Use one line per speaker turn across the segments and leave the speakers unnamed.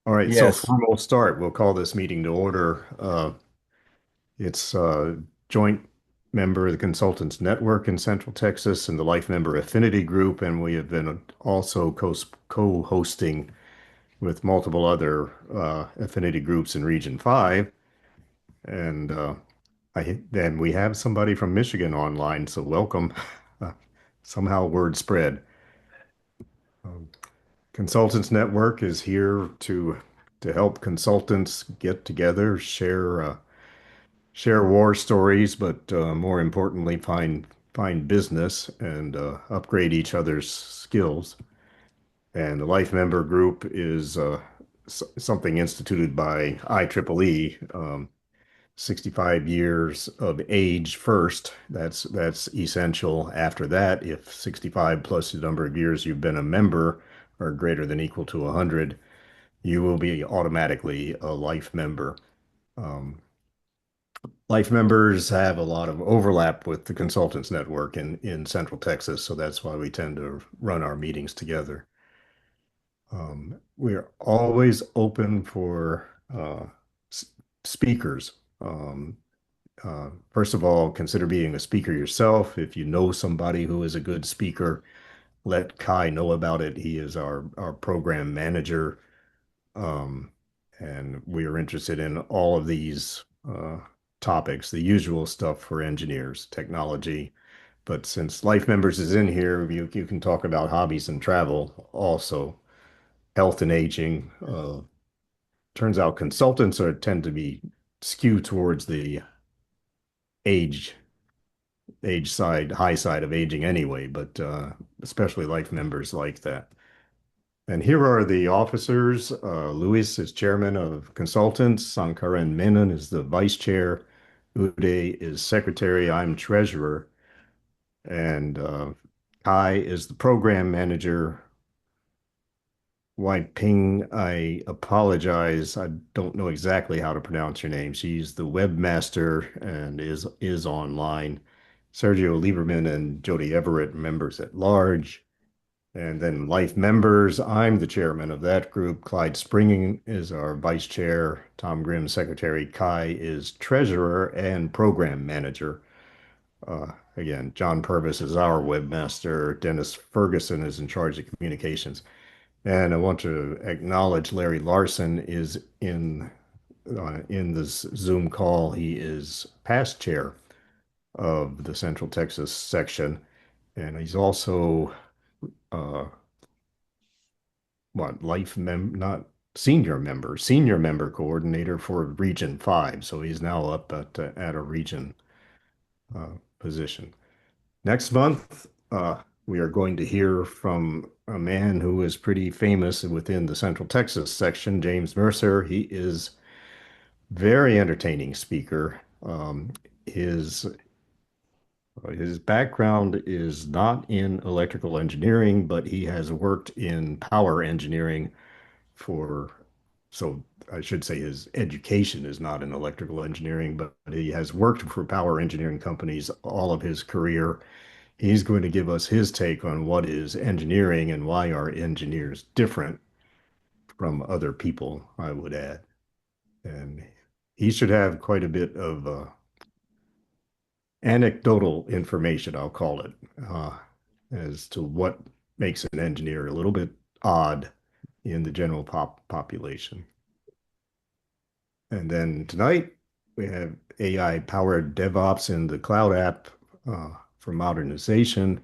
All right, so
Yes.
formal start. We'll call this meeting to order. It's joint member of the Consultants Network in Central Texas and the Life Member Affinity Group, and we have been also co-hosting with multiple other affinity groups in Region 5. And then we have somebody from Michigan online, so welcome. Uh, Somehow word spread. Um, Consultants Network is here to help consultants get together, share war stories, but more importantly, find business and upgrade each other's skills. And the Life Member Group is something instituted by IEEE, 65 years of age first. That's essential. After that, if 65 plus the number of years you've been a member are greater than equal to 100, you will be automatically a life member. Um, Life members have a lot of overlap with the consultants network in Central Texas, so that's why we tend to run our meetings together. We are always open for s- speakers. Um, First of all, consider being a speaker yourself. If you know somebody who is a good speaker, let Kai know about it. He is our program manager. Um, and we are interested in all of these topics, the usual stuff for engineers, technology. But since Life Members is in here, you can talk about hobbies and travel also, health and aging. Turns out consultants tend to be skewed towards the age age side, high side of aging anyway, but especially Life Members like that. And here are the officers. Luis is chairman of consultants. Sankaran Menon is the vice chair. Uday is secretary. I'm treasurer. And Kai is the program manager. Wai Ping, I apologize. I don't know exactly how to pronounce your name. She's the webmaster and is online. Sergio Lieberman and Jody Everett, members at large. And then life members, I'm the chairman of that group. Clyde Springing is our vice chair. Tom Grimm, secretary. Kai is treasurer and program manager. Again, John Purvis is our webmaster. Dennis Ferguson is in charge of communications. And I want to acknowledge Larry Larson is in this Zoom call. He is past chair of the Central Texas section, and he's also uh, what life mem not senior member coordinator for Region 5. So he's now up at a region position. Next month, we are going to hear from a man who is pretty famous within the Central Texas section, James Mercer. He is very entertaining speaker. His his background is not in electrical engineering, but he has worked in power engineering for, so I should say his education is not in electrical engineering, but he has worked for power engineering companies all of his career. He's going to give us his take on what is engineering and why are engineers different from other people, I would add. And he should have quite a bit of anecdotal information, I'll call it, as to what makes an engineer a little bit odd in the general population. And then tonight we have AI powered DevOps in the cloud app for modernization.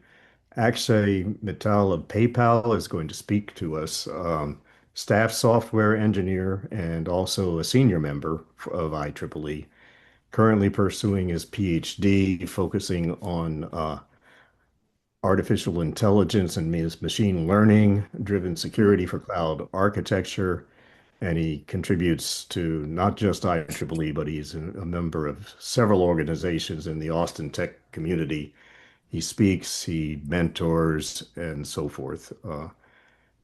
Akshay Mittal of PayPal is going to speak to us, staff software engineer and also a senior member of IEEE, currently pursuing his PhD, focusing on artificial intelligence and machine learning driven security for cloud architecture. And he contributes to not just IEEE, but he's a member of several organizations in the Austin tech community. He speaks, he mentors, and so forth.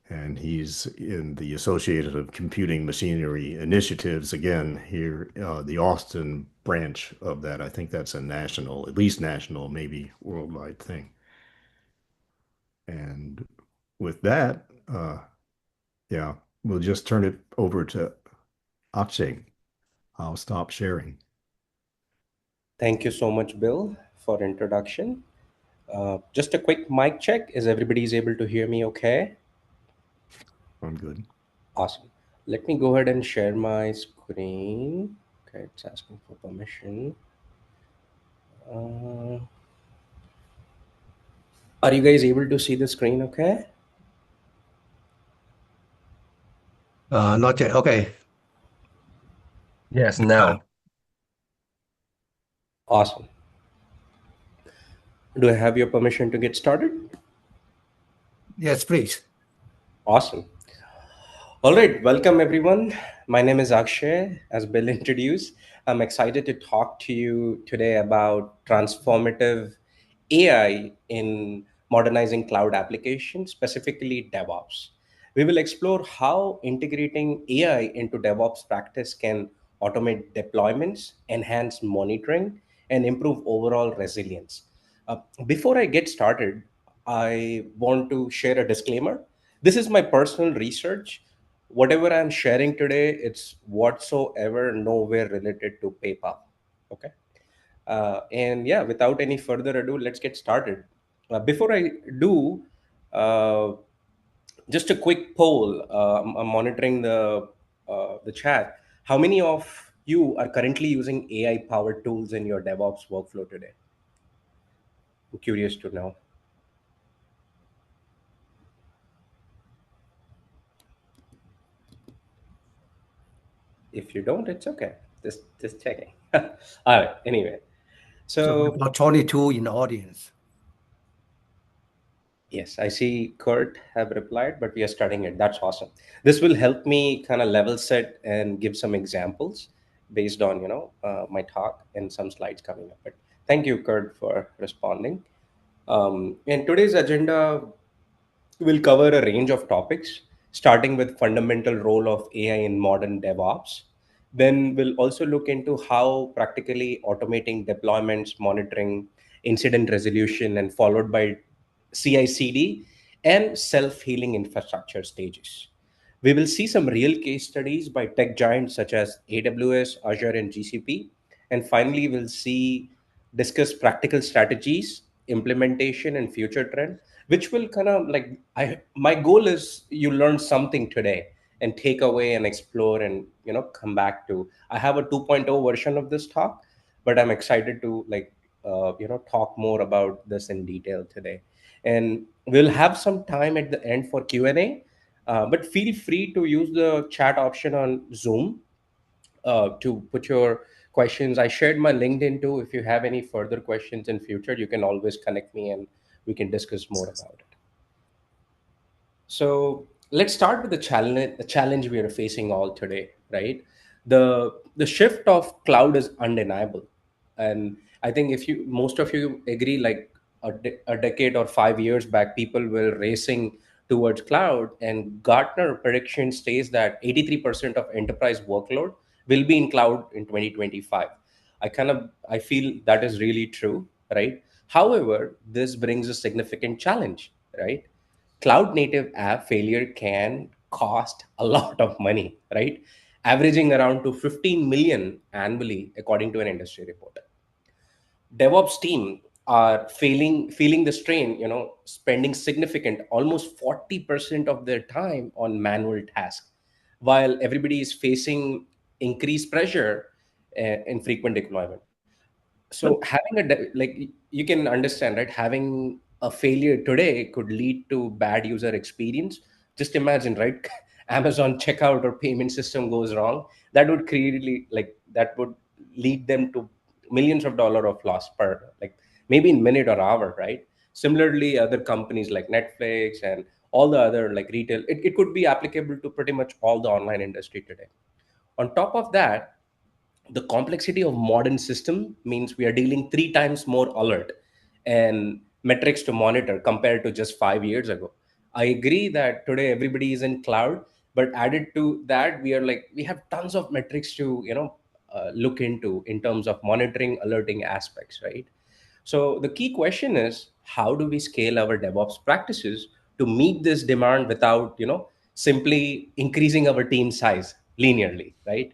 And he's in the Associated Computing Machinery Initiatives, again, here, the Austin branch of that. I think that's a national, at least national, maybe worldwide thing. And with that, yeah. we'll just turn it over to Akshay. I'll stop sharing.
Thank you so much, Bill, for introduction. Just a quick mic check. Is everybody's able to hear me okay?
I'm good.
Awesome. Let me go ahead and share my screen. Okay, it's asking for permission. Uh, are you guys able to see the screen okay?
Not yet. Okay. Yes, now.
Awesome. Do I have your permission to get started?
Yes, please.
Awesome. All right, welcome everyone. My name is Akshay. As Bill introduced, I'm excited to talk to you today about transformative AI in modernizing cloud applications, specifically DevOps. We will explore how integrating AI into DevOps practice can automate deployments, enhance monitoring, and improve overall resilience. Uh, Before I get started, I want to share a disclaimer. This is my personal research. Whatever I'm sharing today, it's whatsoever nowhere related to PayPal. Okay. And yeah, without any further ado, let's get started. Before I do, uh, just a quick poll. I'm monitoring the chat. How many of you are currently using AI powered tools in your DevOps workflow today? I'm curious to know. If you don't, it's okay. Just checking. All right. Anyway,
So we
so
got 22 in the audience.
yes, I see Kurt have replied, but we are starting it. That's awesome. This will help me kind of level set and give some examples based on my talk and some slides coming up. But thank you, Kurt, for responding. In today's agenda, we'll cover a range of topics, starting with fundamental role of AI in modern DevOps. Then we'll also look into how practically automating deployments, monitoring, incident resolution, and followed by CI/CD and self-healing infrastructure stages. We will see some real case studies by tech giants such as AWS, Azure, and GCP. And finally, we'll see discuss practical strategies, implementation, and future trend, which will kind of like my goal is you learn something today and take away and explore and come back to. I have a 2.0 version of this talk, but I'm excited to talk more about this in detail today. And we'll have some time at the end for Q&A, but feel free to use the chat option on Zoom to put your questions. I shared my LinkedIn too. If you have any further questions in future, you can always connect me and we can discuss more about it. So let's start with the challenge we are facing all today, right? The shift of cloud is undeniable, and I think if you most of you agree, like a decade or 5 years back, people were racing towards cloud, and Gartner prediction states that 83% of enterprise workload will be in cloud in 2025. I feel that is really true, right? However, this brings a significant challenge, right? Cloud native app failure can cost a lot of money, right? Averaging around to 15 million annually, according to an industry report. DevOps team are feeling the strain, spending significant almost 40% of their time on manual tasks, while everybody is facing increased pressure in frequent deployment.
But
So having like you can understand, right? Having a failure today could lead to bad user experience. Just imagine, right? Amazon checkout or payment system goes wrong. That would create like that would lead them to millions of dollar of loss per, like, maybe in minute or hour, right? Similarly, other companies like Netflix and all the other like retail, it could be applicable to pretty much all the online industry today. On top of that, the complexity of modern system means we are dealing three times more alert and metrics to monitor compared to just 5 years ago. I agree that today everybody is in cloud, but added to that, we have tons of metrics to look into in terms of monitoring, alerting aspects, right? So the key question is, how do we scale our DevOps practices to meet this demand without simply increasing our team size linearly, right?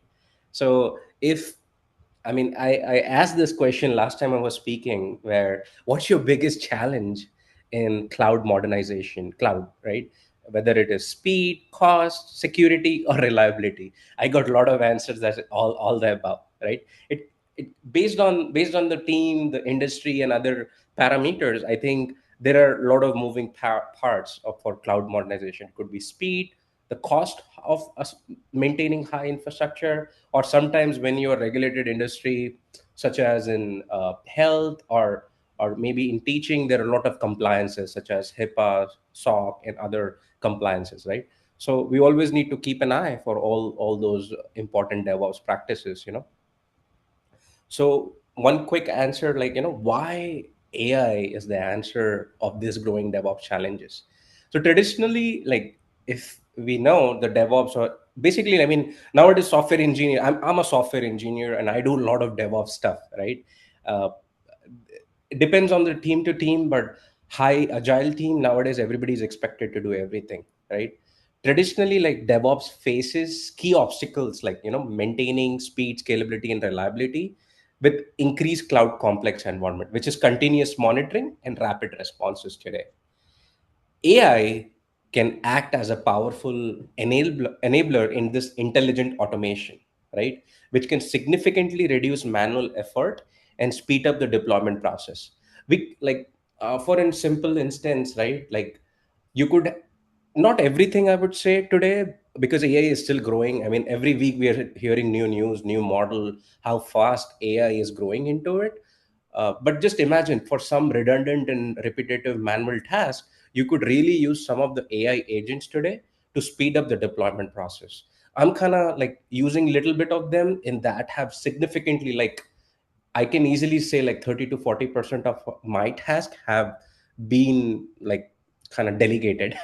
So if I mean, I asked this question last time I was speaking, where what's your biggest challenge in cloud modernization, cloud, right? Whether it is speed, cost, security, or reliability. I got a lot of answers that all the above, right? It based on the team, the industry, and other parameters. I think there are a lot of moving parts for cloud modernization. It could be speed, the cost of us maintaining high infrastructure, or sometimes when you're a regulated industry such as in health, or maybe in teaching, there are a lot of compliances such as HIPAA, SOC, and other compliances, right? So we always need to keep an eye for all those important DevOps practices, so one quick answer, like, why AI is the answer of this growing DevOps challenges. So traditionally, like, if we know the DevOps, or basically, I mean, nowadays software engineer, I'm a software engineer and I do a lot of DevOps stuff, right? Uh, it depends on the team to team, but high agile team nowadays, everybody is expected to do everything, right? Traditionally, like, DevOps faces key obstacles like, maintaining speed, scalability, and reliability with increased cloud complex environment, which is continuous monitoring and rapid responses today. AI can act as a powerful enabler in this intelligent automation, right? Which can significantly reduce manual effort and speed up the deployment process. We like, for a simple instance, right? Like, you could, not everything I would say today, because AI is still growing. I mean, every week we are hearing new news, new model, how fast AI is growing into it. But just imagine, for some redundant and repetitive manual task, you could really use some of the AI agents today to speed up the deployment process. I'm kind of like using little bit of them in that have significantly, like, I can easily say like 30 to 40% of my task have been like kind of delegated.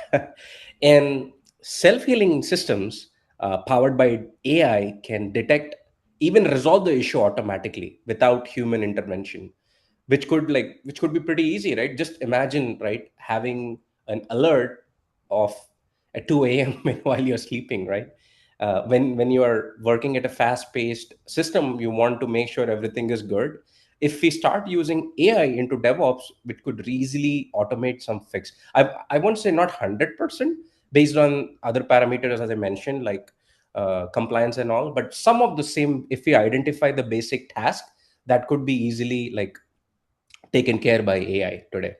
And self-healing systems powered by AI can detect, even resolve the issue automatically without human intervention, which could be pretty easy, right? Just imagine, right, having an alert of at 2 a.m. while you're sleeping, right? When you are working at a fast-paced system, you want to make sure everything is good. If we start using AI into DevOps, it could easily automate some fix. I won't say not 100% based on other parameters, as I mentioned, like compliance and all, but some of the same, if we identify the basic task, that could be easily like taken care by AI today.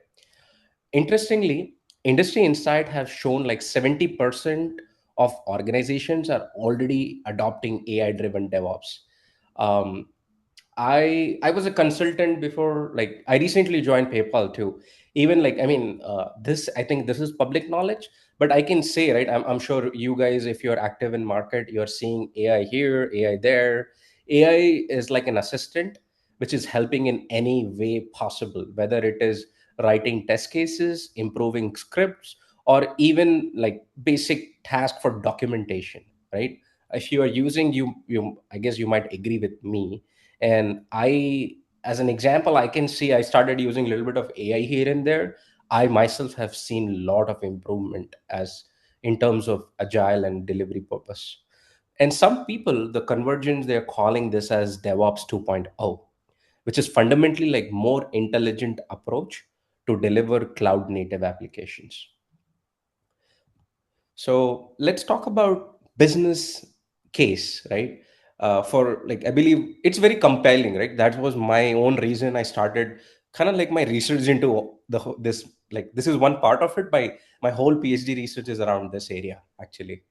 Interestingly, industry insight have shown like 70% of organizations are already adopting AI driven DevOps. Um, I was a consultant before, like I recently joined PayPal too. Even like, I mean, this, I think this is public knowledge, but I can say, right, I'm sure you guys, if you're active in market, you're seeing AI here, AI there. AI is like an assistant which is helping in any way possible, whether it is writing test cases, improving scripts, or even like basic task for documentation, right? If you are using, you I guess you might agree with me. And I, as an example, I can see I started using a little bit of AI here and there. I myself have seen a lot of improvement as in terms of agile and delivery purpose. And some people, the convergence, they're calling this as DevOps 2.0, which is fundamentally like more intelligent approach to deliver cloud native applications. So let's talk about business case, right? For like, I believe it's very compelling, right? That was my own reason I started kind of like my research into this. Like, this is one part of it. My whole PhD research is around this area actually,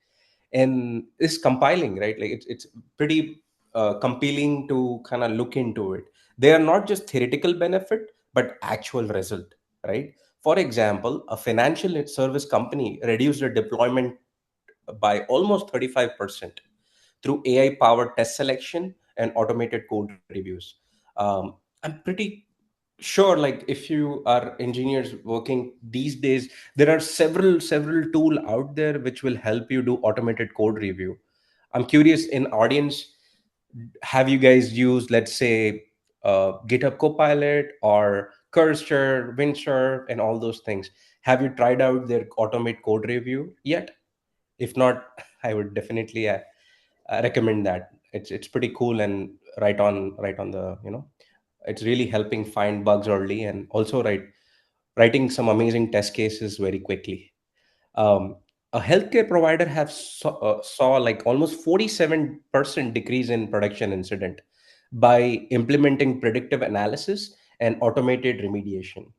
and it's compiling, right? Like, it's pretty compelling to kind of look into it. They are not just theoretical benefit, but actual result, right? For example, a financial service company reduced their deployment by almost 35% through AI powered test selection and automated code reviews. I'm pretty sure, like, if you are engineers working these days, there are several tool out there which will help you do automated code review. I'm curious, in audience, have you guys used, let's say, GitHub Copilot or Cursor, Windsurf, and all those things? Have you tried out their automate code review yet? If not, I would definitely recommend that. It's pretty cool and right on the, it's really helping find bugs early, and also writing some amazing test cases very quickly. um, a healthcare provider saw like almost 47% decrease in production incident by implementing predictive analysis and automated remediation.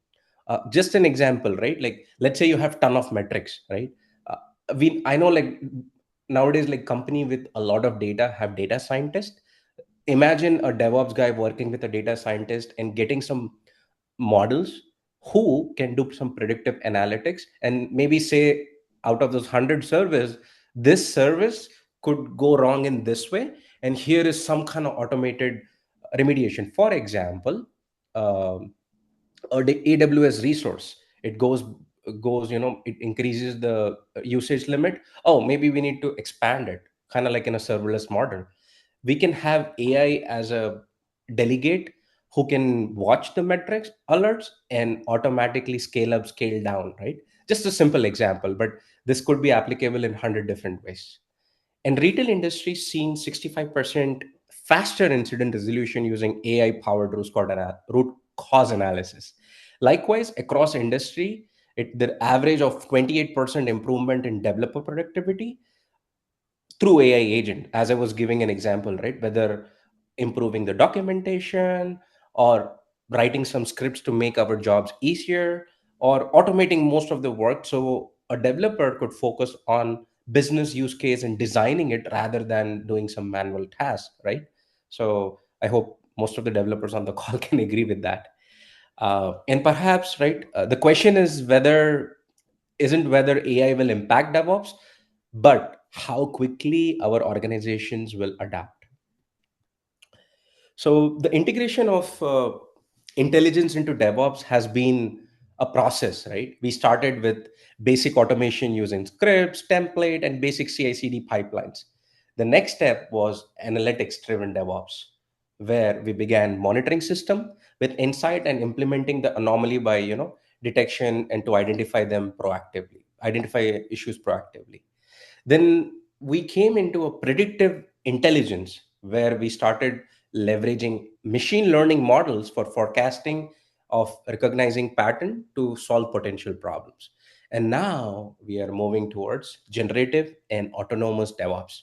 Just an example, right? Like, let's say you have ton of metrics, right? uh, I know, like, nowadays, like, company with a lot of data have data scientists. Imagine a DevOps guy working with a data scientist and getting some models who can do some predictive analytics, and maybe say, out of those 100 servers, this service could go wrong in this way, and here is some kind of automated remediation. For example, um, or the AWS resource, it goes, it increases the usage limit. Oh, maybe we need to expand it, kind of like in a serverless model. We can have AI as a delegate who can watch the metrics alerts and automatically scale up, scale down, right? Just a simple example, but this could be applicable in 100 different ways. And retail industry seen 65% faster incident resolution using AI powered root cause analysis. Likewise, across industry, the average of 28% improvement in developer productivity through AI agent, as I was giving an example, right? Whether improving the documentation, or writing some scripts to make our jobs easier, or automating most of the work, so a developer could focus on business use case and designing it rather than doing some manual task, right? So I hope most of the developers on the call can agree with that. And perhaps, right, the question is whether isn't whether AI will impact DevOps, but how quickly our organizations will adapt. So the integration of intelligence into DevOps has been a process, right? We started with basic automation using scripts, template, and basic CI/CD pipelines. The next step was analytics-driven DevOps, where we began monitoring system with insight and implementing the anomaly by, detection, and to identify issues proactively. Then we came into a predictive intelligence where we started leveraging machine learning models for forecasting of recognizing pattern to solve potential problems. And now we are moving towards generative and autonomous DevOps,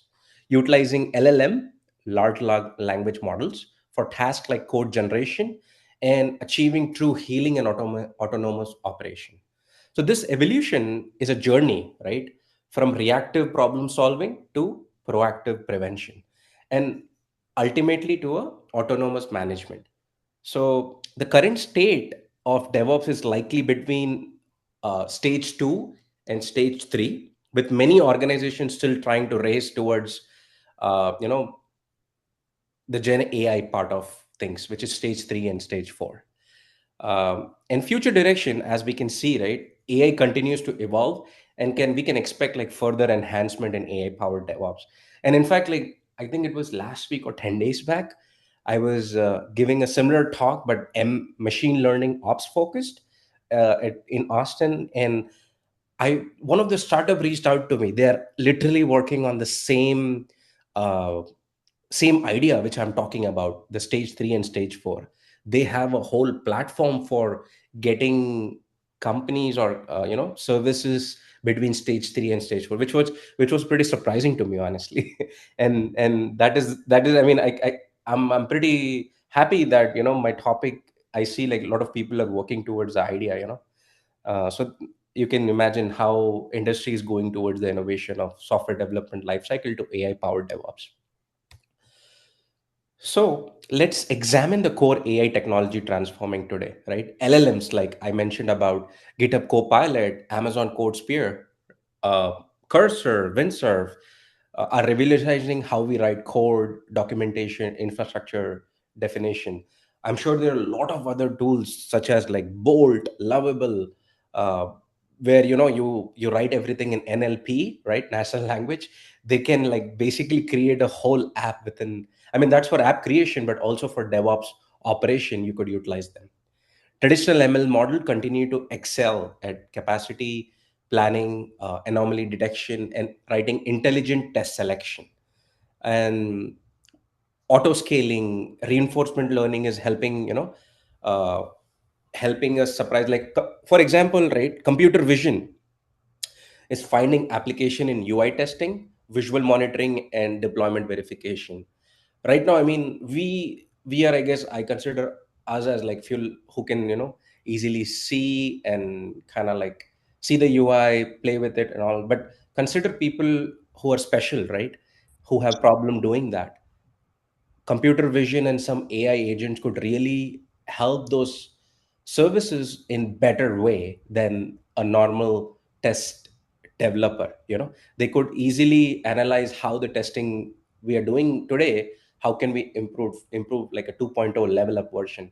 utilizing LLM, language models, for tasks like code generation and achieving true healing and autonomous operation. So this evolution is a journey, right? From reactive problem solving to proactive prevention, and ultimately to a autonomous management. So the current state of DevOps is likely between stage 2 and stage 3, with many organizations still trying to race towards uh, you know the Gen AI part of things, which is stage 3 and stage 4. And future direction, as we can see, right, AI continues to evolve, and can we can expect like further enhancement in AI powered DevOps. And in fact, like, I think it was last week or 10 days back, I was giving a similar talk, but machine learning ops focused, in Austin. And I one of the startup reached out to me. They're literally working on the uh, same idea which I'm talking about, the stage 3 and stage 4. They have a whole platform for getting companies or services between stage 3 and stage 4, which was pretty surprising to me, honestly. And that is, I mean, I'm pretty happy that, my topic, I see like a lot of people are working towards the idea, so you can imagine how industry is going towards the innovation of software development lifecycle to AI powered DevOps. So let's examine the core AI technology transforming today, right? LLMs, like I mentioned about GitHub Copilot, Amazon CodeSphere, uh, Cursor, Windsurf, are revolutionizing how we write code, documentation, infrastructure definition. I'm sure there are a lot of other tools such as like Bolt, Lovable, uh, where you write everything in NLP, right, natural language. They can like basically create a whole app within. I mean, that's for app creation, but also for DevOps operation, you could utilize them. Traditional ML model continue to excel at capacity planning, anomaly detection, and writing intelligent test selection. And auto scaling, reinforcement learning is helping, uh, helping us surprise. Like for example, right, computer vision is finding application in UI testing, visual monitoring, and deployment verification. Right now, I mean, we are, I guess, I consider us as like fuel who can, easily see and kind of like see the UI, play with it and all. But consider people who are special, right? Who have problem doing that. Computer vision and some AI agents could really help those services in better way than a normal test developer. They could easily analyze how the testing we are doing today, how can we improve like a 2.0 level up version.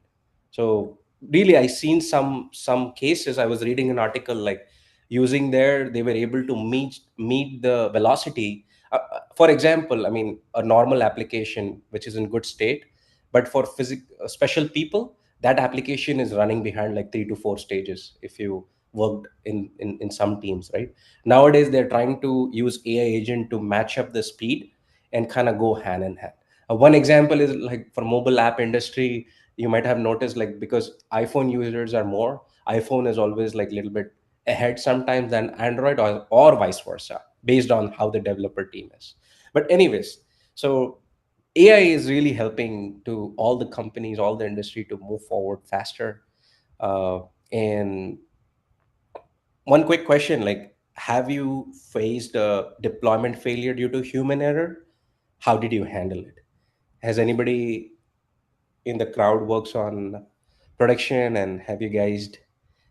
So really, I seen some cases. I was reading an article like using there, they were able to meet the velocity. For example, I mean, a normal application which is in good state, but for special people, that application is running behind like 3 to 4 stages if you worked in some teams, right? Nowadays they're trying to use AI agent to match up the speed and kind of go hand in hand. One example is like for mobile app industry, you might have noticed, like, because iPhone users are more, iPhone is always like a little bit ahead sometimes than Android, or vice versa, based on how the developer team is. But anyways, so AI is really helping to all the companies, all the industry to move forward faster. And one quick question, like, have you faced a deployment failure due to human error? How did you handle it? Has anybody in the crowd works on production, and have you guys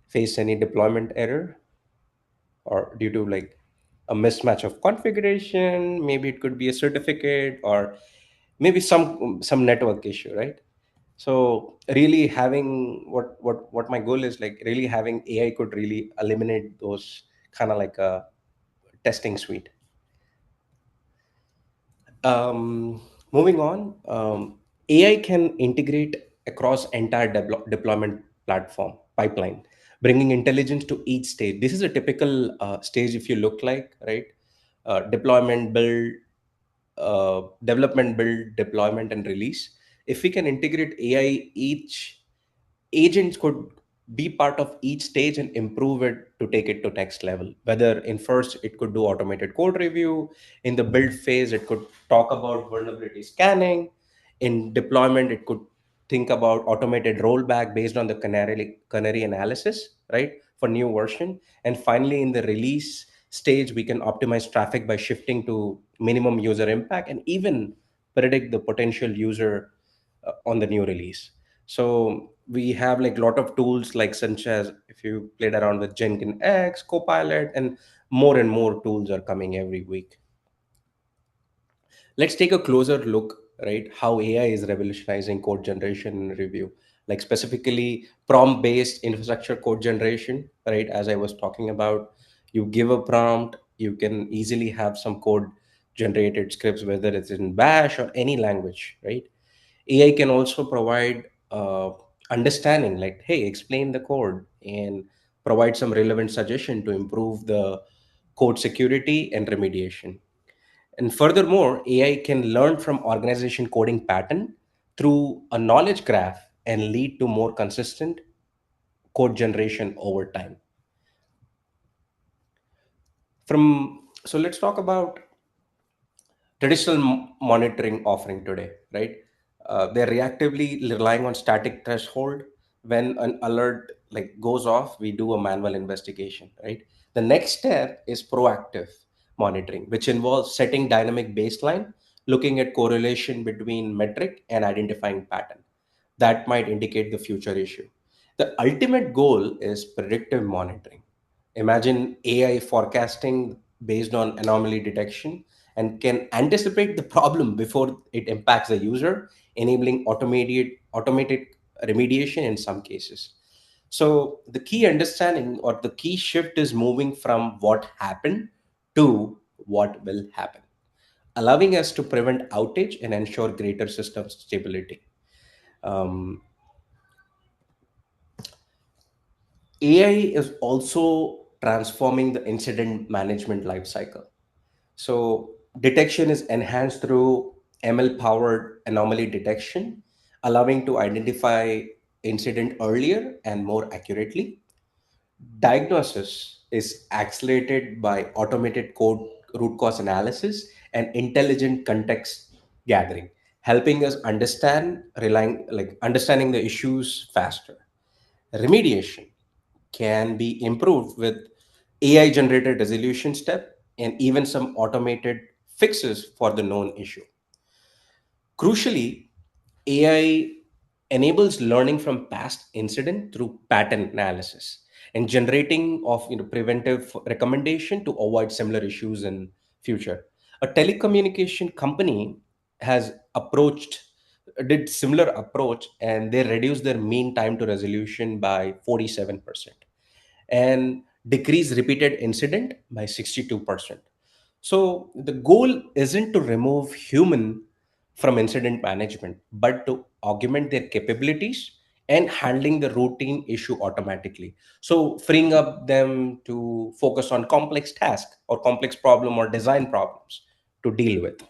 faced any deployment error, or due to like a mismatch of configuration? Maybe it could be a certificate, or maybe some network issue, right? So really having what my goal is, like, really having AI could really eliminate those kind of like a testing suite. um, Moving on, AI can integrate across entire deployment platform pipeline, bringing intelligence to each stage. This is a typical stage if you look like, right? Deployment, build, development, build, deployment, and release. If we can integrate AI, each agents could be part of each stage and improve it to take it to next level. Whether in first it could do automated code review, in the build phase it could talk about vulnerability scanning, in deployment it could think about automated rollback based on the canary analysis, right, for new version. And finally, in the release stage, we can optimize traffic by shifting to minimum user impact, and even predict the potential user on the new release. So we have like a lot of tools, like such as if you played around with Jenkins X, Copilot, and more tools are coming every week. Let's take a closer look, right? How AI is revolutionizing code generation and review, like specifically prompt based infrastructure code generation, right? As I was talking about, you give a prompt, you can easily have some code generated scripts, whether it's in Bash or any language, right? AI can also provide understanding, like, hey, explain the code, and provide some relevant suggestion to improve the code security and remediation. And furthermore, AI can learn from organization coding pattern through a knowledge graph and lead to more consistent code generation over time. So let's talk about traditional monitoring offering today, right? They're reactively relying on static threshold. When an alert like goes off, we do a manual investigation, right? The next step is proactive monitoring, which involves setting dynamic baseline, looking at correlation between metric and identifying pattern that might indicate the future issue. The ultimate goal is predictive monitoring. Imagine AI forecasting based on anomaly detection and can anticipate the problem before it impacts the user, enabling automated remediation in some cases. So the key understanding or the key shift is moving from what happened to what will happen, allowing us to prevent outage and ensure greater system stability. Um, AI is also transforming the incident management lifecycle. So detection is enhanced through ML powered anomaly detection, allowing to identify incident earlier and more accurately. Diagnosis is accelerated by automated code root cause analysis and intelligent context gathering, helping us understanding the issues faster. Remediation can be improved with AI generated resolution step and even some automated fixes for the known issue. Crucially, AI enables learning from past incident through pattern analysis and generating of preventive recommendation to avoid similar issues in future. A telecommunication company has approached did similar approach, and they reduced their mean time to resolution by 47% and decrease repeated incident by 62%. So the goal isn't to remove human from incident management, but to augment their capabilities and handling the routine issue automatically. So freeing up them to focus on complex task or complex problem or design problems to deal with.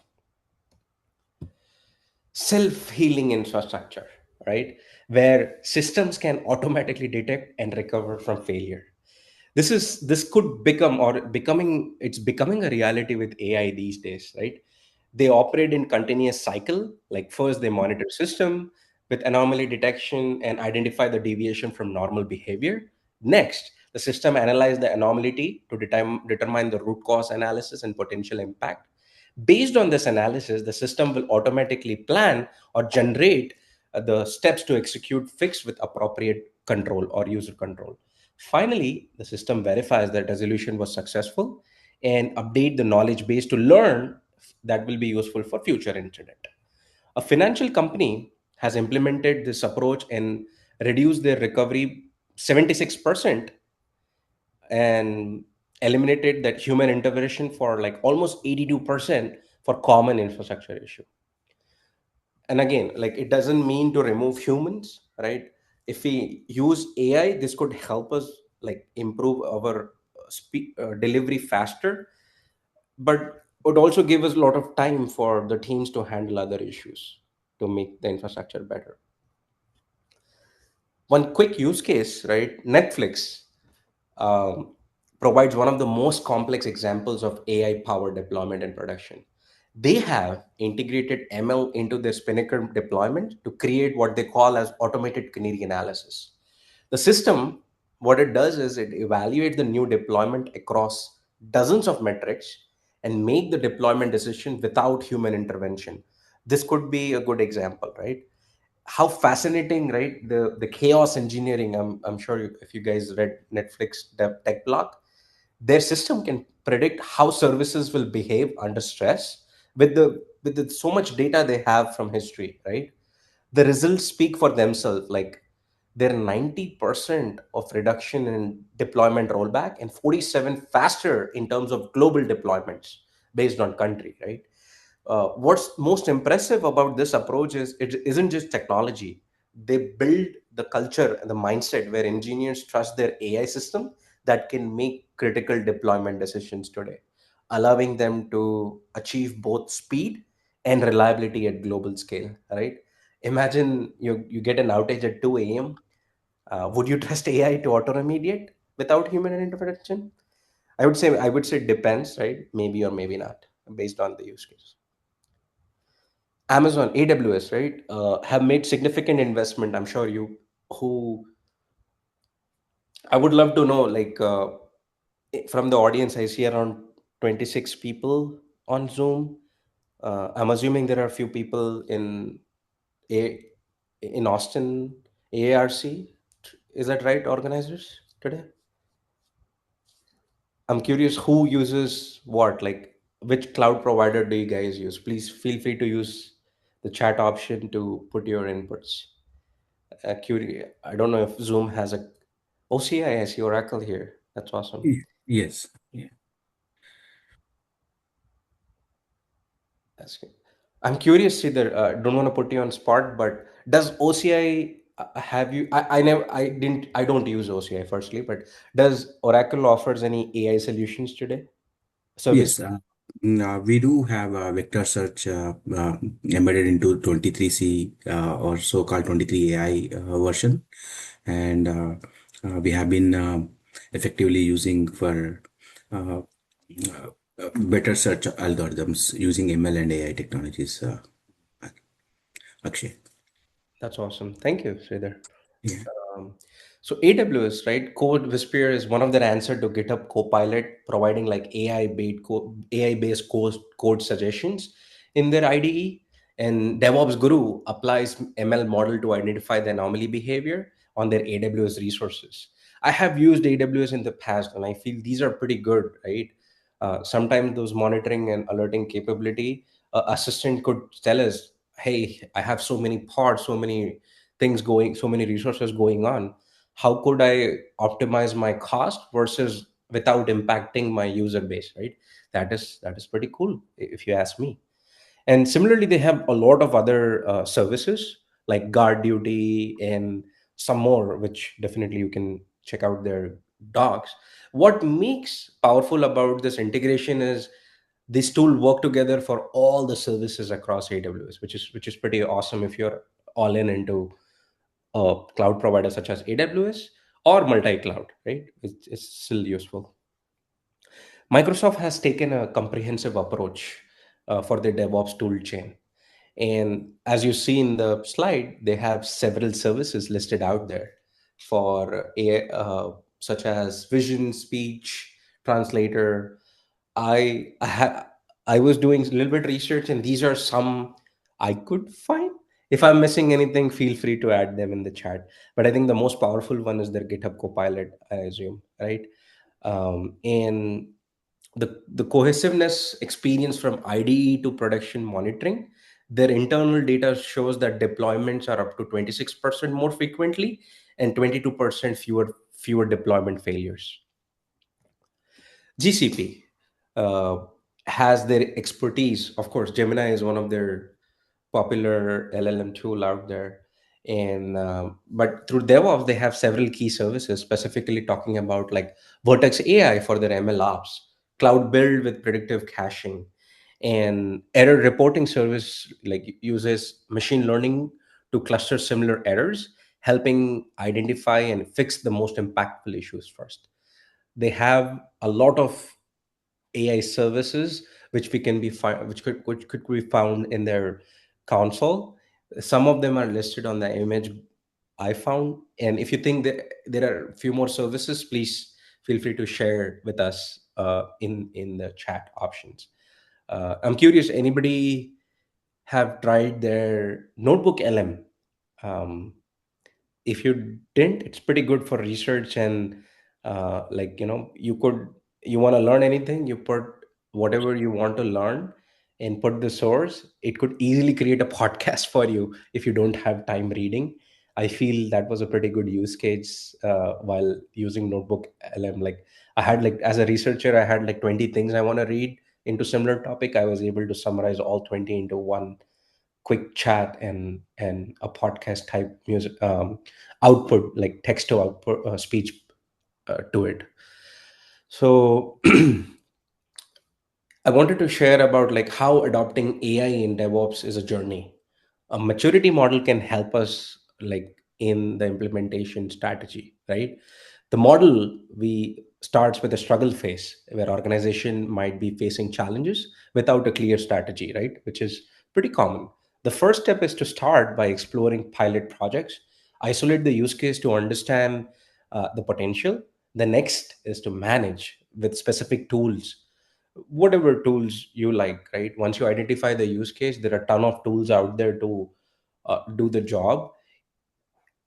Self-healing infrastructure, right? Where systems can automatically detect and recover from failure. This could become or becoming it's becoming a reality with AI these days, right? They operate in continuous cycle. Like first they monitor system with anomaly detection and identify the deviation from normal behavior. Next, the system analyze the anomaly to determine the root cause analysis and potential impact. Based on this analysis, the system will automatically plan or generate the steps to execute fix with appropriate control or user control. Finally, the system verifies that resolution was successful and update the knowledge base to learn that will be useful for future incident. A financial company has implemented this approach and reduced their recovery 76% and eliminated that human intervention for like almost 82% for common infrastructure issue. And again, like it doesn't mean to remove humans, right? If we use AI, this could help us like improve our delivery faster, but would also give us a lot of time for the teams to handle other issues to make the infrastructure better. One quick use case, right? Netflix um, provides one of the most complex examples of AI powered deployment and production. They have integrated ML into their Spinnaker deployment to create what they call as automated canary analysis. The system, what it does is it evaluates the new deployment across dozens of metrics and make the deployment decision without human intervention. This could be a good example, right? How fascinating, right? The chaos engineering. I'm sure if you guys read Netflix tech blog, their system can predict how services will behave under stress with so much data they have from history, right? The results speak for themselves. Like their 90% of reduction in deployment rollback and 47 faster in terms of global deployments based on country, right? What's most impressive about this approach is it isn't just technology. They build the culture and the mindset where engineers trust their AI system that can make critical deployment decisions today, allowing them to achieve both speed and reliability at global scale, right? Imagine you get an outage at 2 a.m. Would you trust AI to auto remediate without human intervention? I would say it depends, right? Maybe or maybe not, based on the use case. Amazon, AWS, right, have made significant investment. I'm sure you who I would love to know, like from the audience, I see around 26 people on Zoom. I'm assuming there are a few people a in Austin, AARC. Is that right, organizers today? I'm curious who uses what, like which cloud provider do you guys use? Please feel free to use the chat option to put your inputs. I don't know if Zoom has a OCI. I see Oracle here. That's awesome.
Yes. Yeah.
That's good. I'm curious, either don't want to put you on spot, but does OCI have you? I never. I didn't. I don't use OCI firstly, but does Oracle offers any AI solutions today? Service.
Yes, we do have a vector search embedded into 23C or so-called 23 AI version, and we have been effectively using for uh, better search algorithms using ML and AI technologies. Akshay.
That's awesome. Thank you, Sridhar.
Yeah.
Um, so AWS, right? Code Whisperer is one of their answer to GitHub Copilot, providing like AI-based code suggestions in their IDE. And DevOps Guru applies ML model to identify the anomaly behavior on their AWS resources. I have used AWS in the past, and I feel these are pretty good, right? Sometimes those monitoring and alerting capability, assistant could tell us, "Hey, I have so many pods, so many things going, so many resources going on. How could I optimize my cost versus without impacting my user base?" Right? That is pretty cool if you ask me. And similarly, they have a lot of other services like guard duty and some more, which definitely you can check out their docs. What makes powerful about this integration is this tool work together for all the services across AWS, which is pretty awesome if you're all in into a cloud provider such as AWS or multi-cloud, right? It's still useful. Microsoft has taken a comprehensive approach for their DevOps tool chain. And as you see in the slide, they have several services listed out there for such as vision, speech, translator. I was doing a little bit research, and these are some I could find. If I'm missing anything, feel free to add them in the chat. But I think the most powerful one is their GitHub Copilot, I assume, right? And the cohesiveness experience from IDE to production monitoring, their internal data shows that deployments are up to 26% more frequently and 22% fewer deployment failures. GCP uh, has their expertise. Of course, Gemini is one of their popular LLM tool out there, and but through DevOps they have several key services, specifically talking about like Vertex AI for their ML ops, Cloud Build with predictive caching, and error reporting service like uses machine learning to cluster similar errors, helping identify and fix the most impactful issues first. They have a lot of AI services which could be found in their console. Some of them are listed on the image I found, and if you think that there are a few more services, please feel free to share with us in the chat options. I'm curious, anybody have tried their notebook LM? Um, if you didn't, it's pretty good for research and like you want to learn anything, you put whatever you want to learn and put the source. It could easily create a podcast for you if you don't have time reading. I feel that was a pretty good use case while using notebook LM. Like I had like as a researcher, I had like 20 things I want to read into similar topic. I was able to summarize all 20 into one quick chat and a podcast type music output, like text to output speech to it. So I wanted to share about like how adopting AI in DevOps is a journey. A maturity model can help us like in the implementation strategy, right? The model we starts with a struggle phase where organization might be facing challenges without a clear strategy, right? Which is pretty common. The first step is to start by exploring pilot projects, isolate the use case to understand the potential. The next is to manage with specific tools, whatever tools you like, right? Once you identify the use case, there are a ton of tools out there to do the job.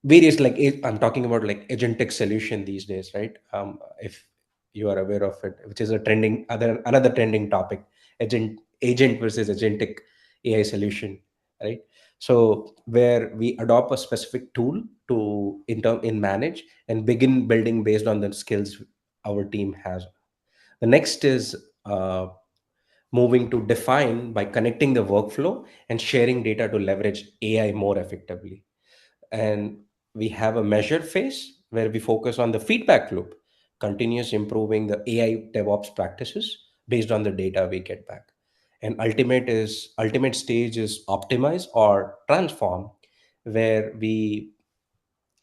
Various like I'm talking about like agentic solution these days, right? If you are aware of it, which is a trending other another trending topic, agent versus agentic AI solution, right? So where we adopt a specific tool to in manage and begin building based on the skills our team has. The next is moving to define by connecting the workflow and sharing data to leverage AI more effectively. And We have a measure phase where we focus on the feedback loop, continuous improving the AI DevOps practices based on the data we get back. And ultimate stage is optimize or transform, where we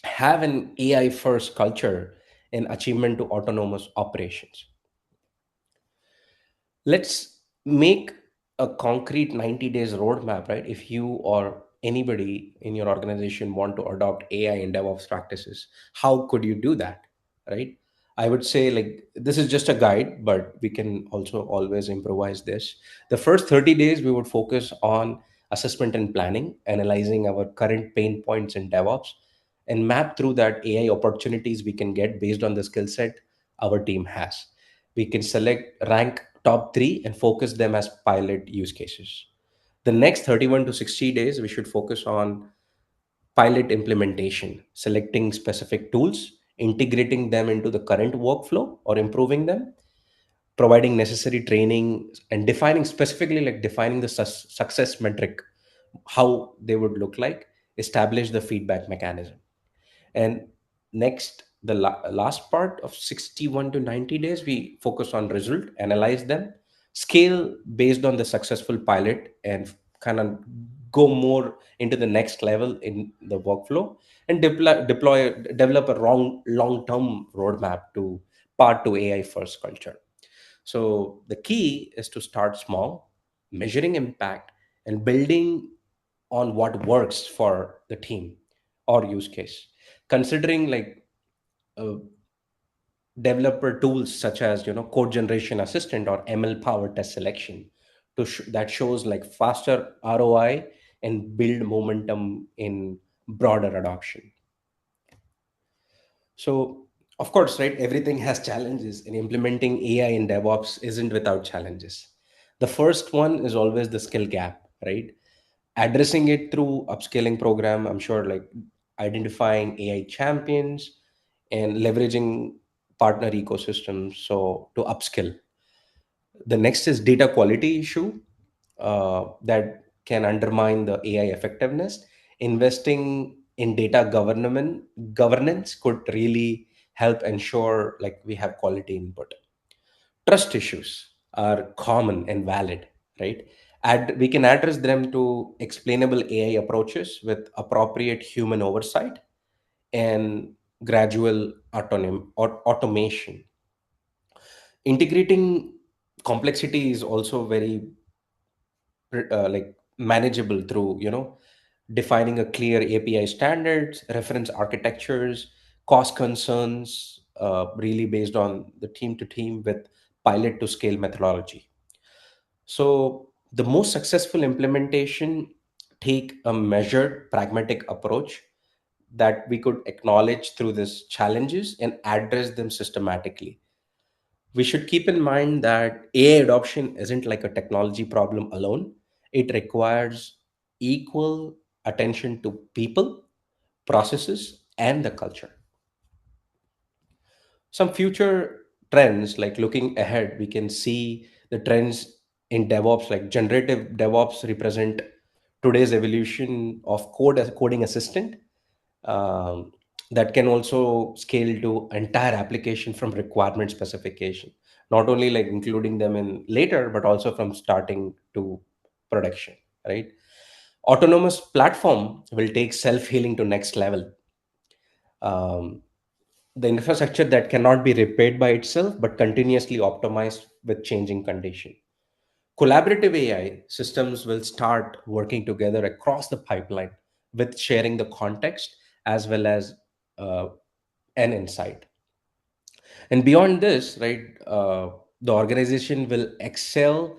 have an AI first culture and achievement to autonomous operations. Let's make a concrete 90 days roadmap, right? If you or anybody in your organization want to adopt AI and DevOps practices, how could you do that, right? I would say, like, this is just a guide, but we can also always improvise this. The first 30 days we would focus on assessment and planning, analyzing our current pain points in DevOps, and map through that AI opportunities we can get based on the skill set our team has. We can select rank top 3 and focus them as pilot use cases. The next 31 to 60 days we should focus on pilot implementation, selecting specific tools, integrating them into the current workflow or improving them, providing necessary training, and defining specifically, like defining the success metric, how they would look like, establish the feedback mechanism. And next, the last part of 61 to 90 days, we focus on result, analyze them, scale based on the successful pilot, and kind of go more into the next level in the workflow, and develop a long-term roadmap to part to AI first culture. So the key is to start small, measuring impact, and building on what works for the team or use case. Considering, like, uh, developer tools such as, code generation assistant or ML powered test selection that shows like faster ROI and build momentum in broader adoption. So, of course, right, everything has challenges, and implementing AI in DevOps isn't without challenges. The first one is always the skill gap, right? Addressing it through upscaling program, I'm sure, like identifying AI champions and leveraging partner ecosystems so to upskill. The next is data quality issue that can undermine the AI effectiveness. Investing in data governance could really help ensure like we have quality input. Trust issues are common and valid, right? We can address them to explainable AI approaches with appropriate human oversight and gradual automation. Integrating complexity is also very like manageable through, defining a clear API standards, reference architectures, cost concerns, really based on the team to team with pilot to scale methodology. So the most successful implementation take a measured, pragmatic approach that we could acknowledge through these challenges and address them systematically. We should keep in mind that AI adoption isn't like a technology problem alone. It requires equal attention to people, processes, and the culture. Some future trends, like looking ahead, we can see the trends in DevOps, like generative DevOps represent today's evolution of coding assistant, um, that can also scale to entire application from requirement specification, not only like including them in later but also from starting to production, right? Autonomous platform will take self-healing to next level. um, the infrastructure that cannot be repaired by itself but continuously optimized with changing condition. Collaborative AI systems will start working together across the pipeline with sharing the context as well as uh, an insight. And beyond this, right, the organization will excel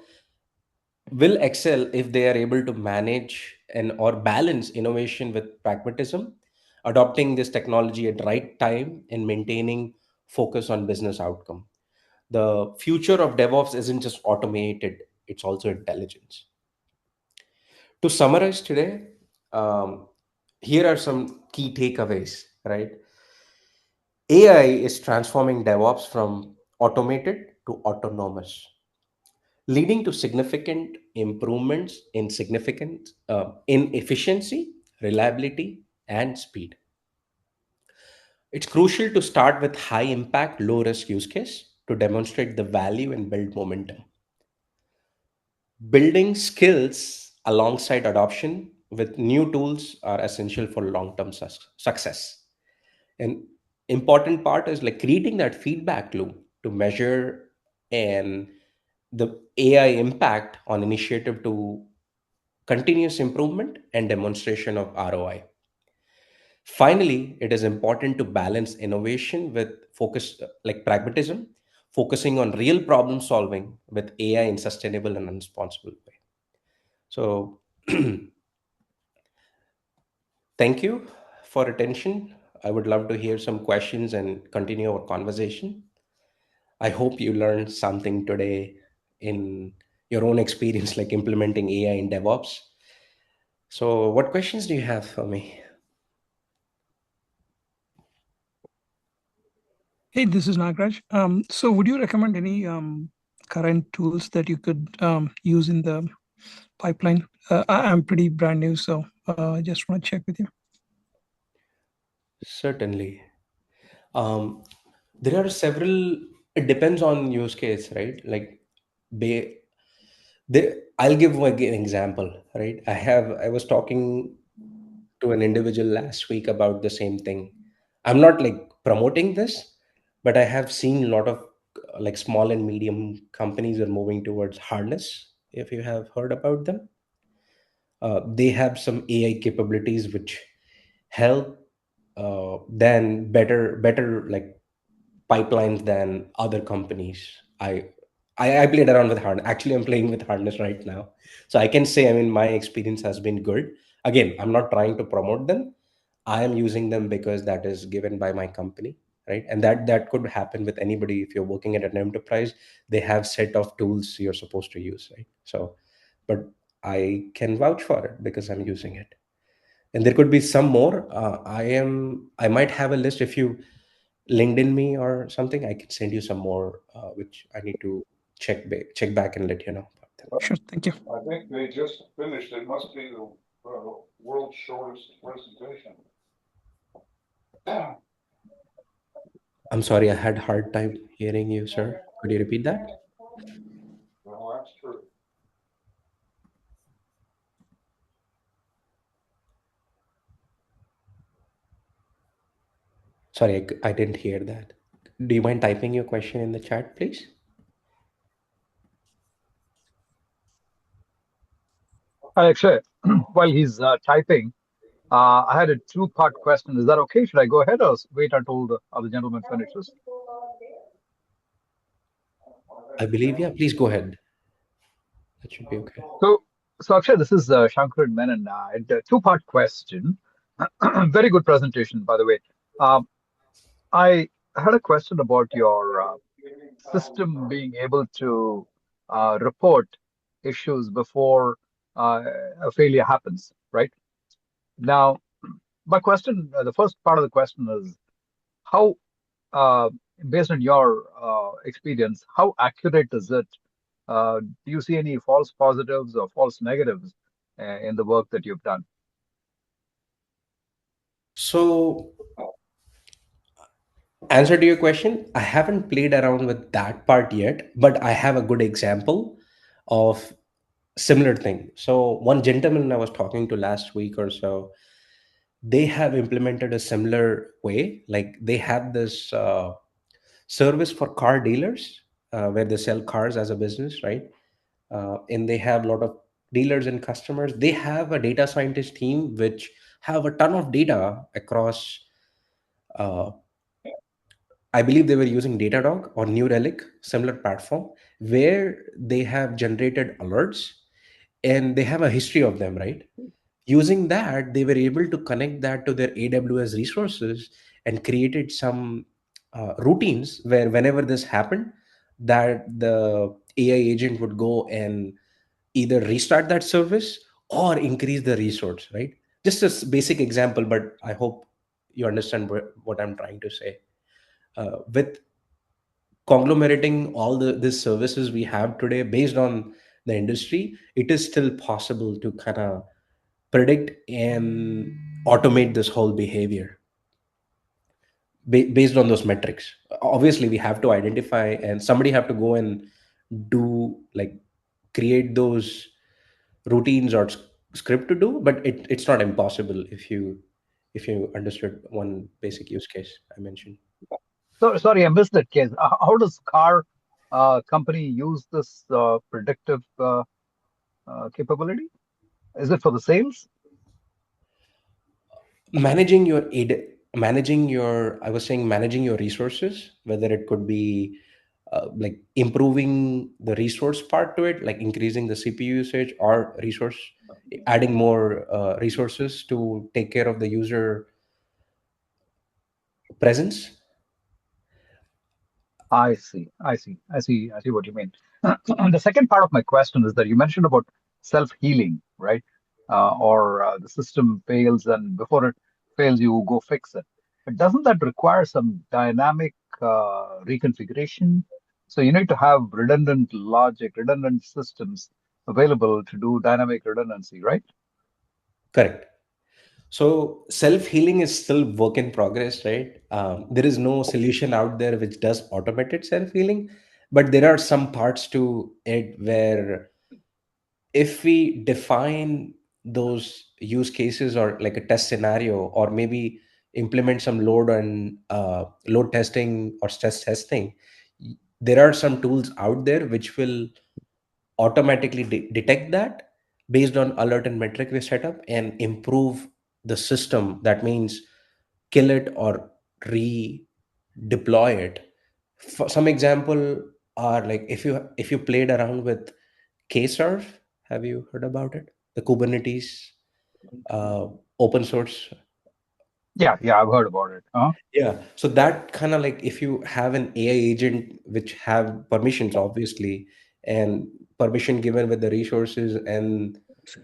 if they are able to manage and or balance innovation with pragmatism, adopting this technology at right time and maintaining focus on business outcome. The future of DevOps isn't just automated, it's also intelligence. To summarize today, um, here are some key takeaways, right? AI is transforming DevOps from automated to autonomous, leading to significant improvements in efficiency, reliability, and speed. It's crucial to start with high impact, low risk use case to demonstrate the value and build momentum. Building skills alongside adoption with new tools are essential for long term success. An important part is like creating that feedback loop to measure and the AI impact on initiative to continuous improvement and demonstration of ROI. Finally, it is important to balance innovation with focus, like pragmatism, focusing on real problem solving with AI in sustainable and responsible way. So, thank you for attention. I would love to hear some questions and continue our conversation. I hope you learned something today in your own experience, like implementing AI in DevOps. So, what questions do you have for me?
Hey, this is Nagraj. So would you recommend any current tools that you could use in the pipeline? I'm pretty brand new, so I just want to check with you.
Certainly. Um, there are several, it depends on use case, right? Like, they, I'll give an example, right? I was talking to an individual last week about the same thing. I'm not like promoting this, but I have seen a lot of like small and medium companies are moving towards harness. If you have heard about them, they have some AI capabilities which help then better like pipelines than other companies. I played around with harness. Actually, I'm playing with harness right now, so I can say, I mean, my experience has been good. Again, I'm not trying to promote them. I am using them because that is given by my company, right? And that could happen with anybody. If you're working at an enterprise, they have set of tools you're supposed to use, right? So, but I can vouch for it because I'm using it. And there could be some more. I might have a list. If you LinkedIn me or something, I can send you some more, which I need to check back and let you know about them.
Sure, thank you.
I think they just finished. It must be the world's shortest presentation.
I'm sorry, I had hard time hearing you, sir. Could you repeat that?
Well, that's true.
Sorry, I didn't hear that. Do you mind typing your question in the chat, please?
Actually, while he's typing, I had a two-part question. Is that okay? Should I go ahead or wait until the other gentleman finishes?
I believe, yeah, please go ahead. That should be okay.
So Akshay, this is Shankar Menon. A two-part question. Very good presentation, by the way. I had a question about your system being able to report issues before a failure happens, right? Now, my question, the first part of the question is how, uh, based on your experience, how accurate is it? Do you see any false positives or false negatives in the work that you've done?
So, answer to your question, I haven't played around with that part yet, but I have a good example of similar thing. So, one gentleman I was talking to last week or so, they have implemented a similar way. Like, they have this service for car dealers where they sell cars as a business, right? And they have a lot of dealers and customers. They have a data scientist team which have a ton of data across. Uh, I believe they were using Datadog or New Relic, similar platform, where they have generated alerts and they have a history of them, right? Using that, they were able to connect that to their AWS resources and created some routines where whenever this happened, that the AI agent would go and either restart that service or increase the resource, right? Just a basic example, but I hope you understand what I'm trying to say. With conglomerating all these services we have today based on the industry, it is still possible to kind of predict and automate this whole behavior. based on those metrics. Obviously we have to identify, and somebody have to go and do, like, create those routines or script to do, but it's not impossible if you understood one basic use case I mentioned.
So sorry, I missed that case. How does car company use this predictive capability? Is it for the sales?
Managing your managing your, I was saying, managing your resources, whether it could be like improving the resource part to it, like increasing the CPU usage, or resource adding more resources to take care of the user presence.
I see. I see. I see. I see what you mean. And the second part of my question is that you mentioned about self-healing, right? Or the system fails, and before it fails, you go fix it. But doesn't that require some dynamic reconfiguration? So you need to have redundant logic, redundant systems available to do dynamic redundancy, right?
Correct. So self-healing is still work in progress, right? There is no solution out there which does automated self-healing, but there are some parts to it where if we define those use cases, or like a test scenario, or maybe implement some load and load testing or stress testing, there are some tools out there which will automatically detect that based on alert and metric we set up, and improve the system. That means kill it or redeploy it. For some example are like, if you played around with kserve, have you heard about it, the Kubernetes uh, open source?
Yeah, yeah, I've heard about it.
Yeah, so that kind of, like, if you have an AI agent which have permissions, obviously, and permission given with the resources and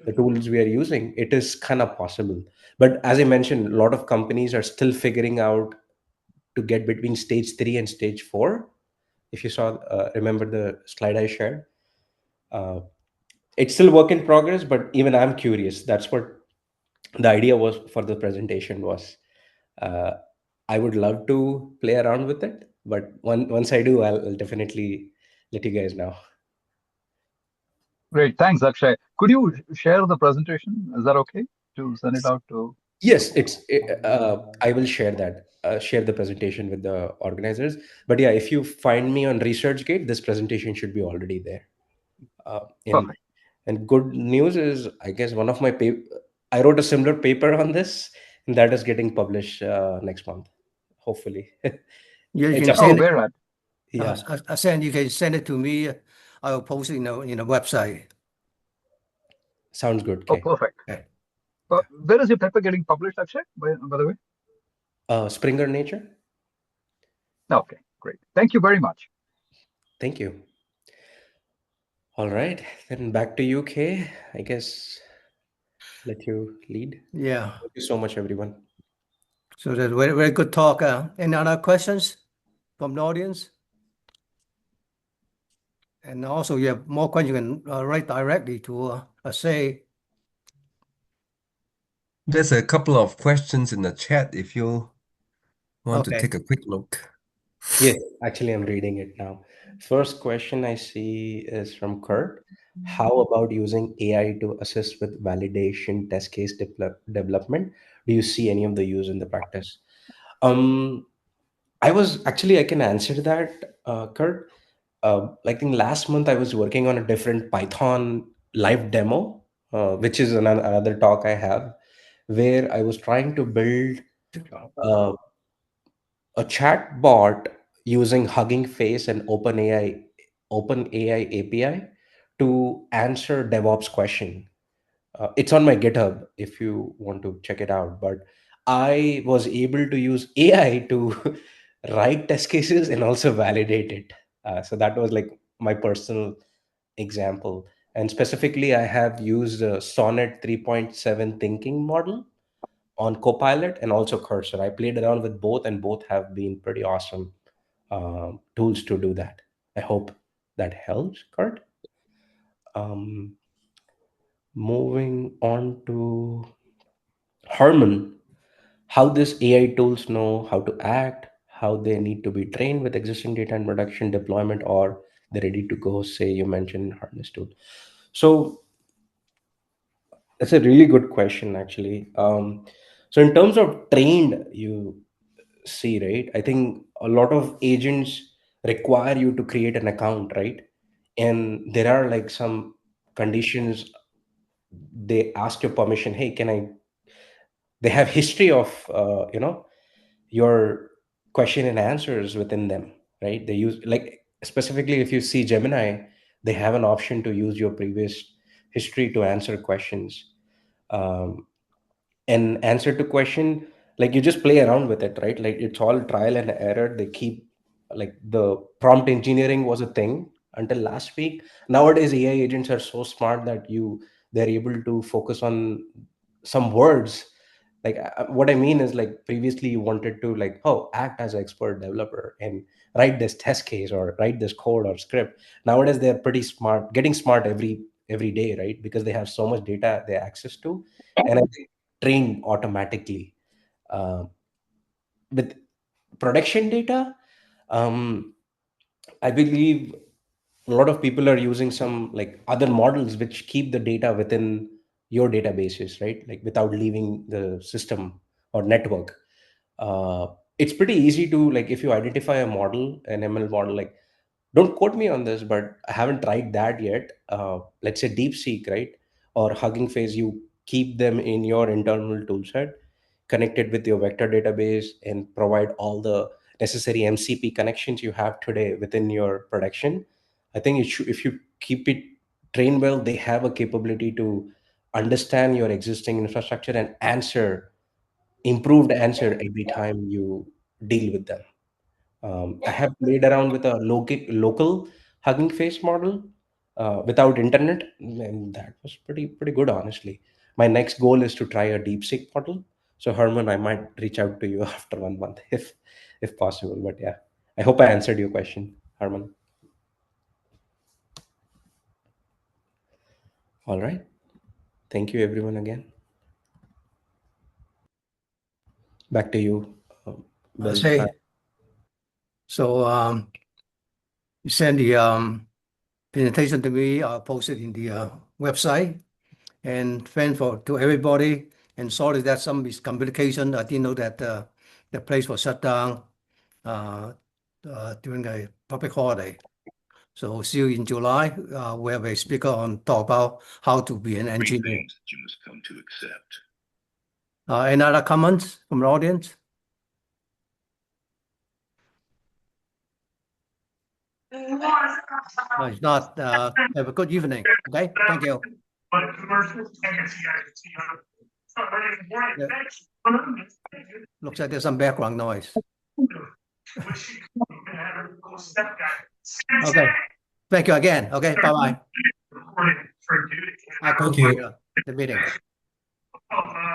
the tools we are using, it is kind of possible. But as I mentioned, a lot of companies are still figuring out to get between stage 3 and stage 4. If you saw, remember the slide I shared? Uh, it's still work in progress, but even I'm curious. That's what the idea was for the presentation was. Uh, I would love to play around with it, but once I do, I'll definitely let you guys know.
Great. Thanks, Akshay. Could you share the presentation? Is that okay to send it out to?
Yes, I will share that. Share the presentation with the organizers. But yeah, if you find me on ResearchGate, this presentation should be already there. In
Perfect.
And good news is, I guess one of my I wrote a similar paper on this, and that is getting published next month, hopefully.
You
It's
can
a
Oh,
send it.
where at?
Yeah,
You can send it to me. I will post it in the website.
sounds good.
Oh,
Okay.
perfect.
Okay.
Where is your paper getting published, Akshay, by the way?
Springer Nature.
Okay, great. Thank you very much.
Thank you. All right, then back to you, Kay. I guess let you lead.
Yeah.
Thank you so much, everyone.
So that's very, very good talk. Any other questions from the audience? And also, you have more questions, you can write directly to say.
There's a couple of questions in the chat if you want to
Okay.
take a quick look.
Yes, actually, I'm reading it now. First question I see is from Kurt. How about using AI to assist with validation, test case development? Do you see any of the use in the practice? Um, I can answer that, Kurt. I think last month I was working on a different Python live demo, which is another talk I have, where I was trying to build uh, a chat bot using Hugging Face and OpenAI API to answer DevOps question. It's on my GitHub if you want to check it out. But I was able to use AI to write test cases and also validate it. So that was like my personal example. And specifically, I have used Sonnet 3.7 thinking model on Copilot and also Cursor. I played around with both, and both have been pretty awesome tools to do that. I hope that helps, Kurt. Um, Moving on to Harmon, how these AI tools know how to act. how they need to be trained with existing data and production deployment, or they're ready to go, say you mentioned harness tool. So that's a really good question, actually. So in terms of trained, you see, right? I think a lot of agents require you to create an account, right? And there are like some conditions. They ask your permission. Hey, can I? They have history of your question and answers within them, right? They use, like, specifically if you see Gemini, they have an option to use your previous history to answer questions. Um, and answer to question, like, you just play around with it, right? Like, it's all trial and error. They keep, like, the prompt engineering was a thing until last week. Nowadays AI agents are so smart that they're able to focus on some words. Like, what I mean is, like, previously you wanted to, like, oh, act as an expert developer and write this test case or write this code or script. Nowadays they're pretty smart, getting smart every day, right? Because they have so much data they access to, and I think trained automatically. uh, with production data, um, I believe a lot of people are using some, like, other models which keep the data within your databases, right? Like, without leaving the system or network. uh, it's pretty easy to, like, if you identify a model, an ML model, like, don't quote me on this, but I haven't tried that yet. Let's say DeepSeek, right? Or Hugging Face, you keep them in your internal toolset, connected with your vector database, and provide all the necessary MCP connections you have today within your production. I think if you keep it trained well, they have a capability to understand your existing infrastructure and improved answer every time you deal with them. I have played around with a local Hugging Face model without internet, and that was pretty good, honestly. My next goal is to try a DeepSeek model. So Herman, I might reach out to you after 1 month if possible. But yeah, I hope I answered your question, Herman. All right. Thank you, everyone, again. Back to you,
I
Bill.
say, so you send the presentation to me, I'll post it in the website, and thank to everybody. And sorry that some miscommunication. I didn't know that the place was shut down during a public holiday. So see you in July. We have a speaker on talk about how to be an engineer.
You must come to accept.
Any other comments from the audience? No, it's not. Have a good evening. Okay, thank you. Yeah. Looks like there's some background noise. Okay, thank you again. Okay, bye-bye. I conclude the meeting.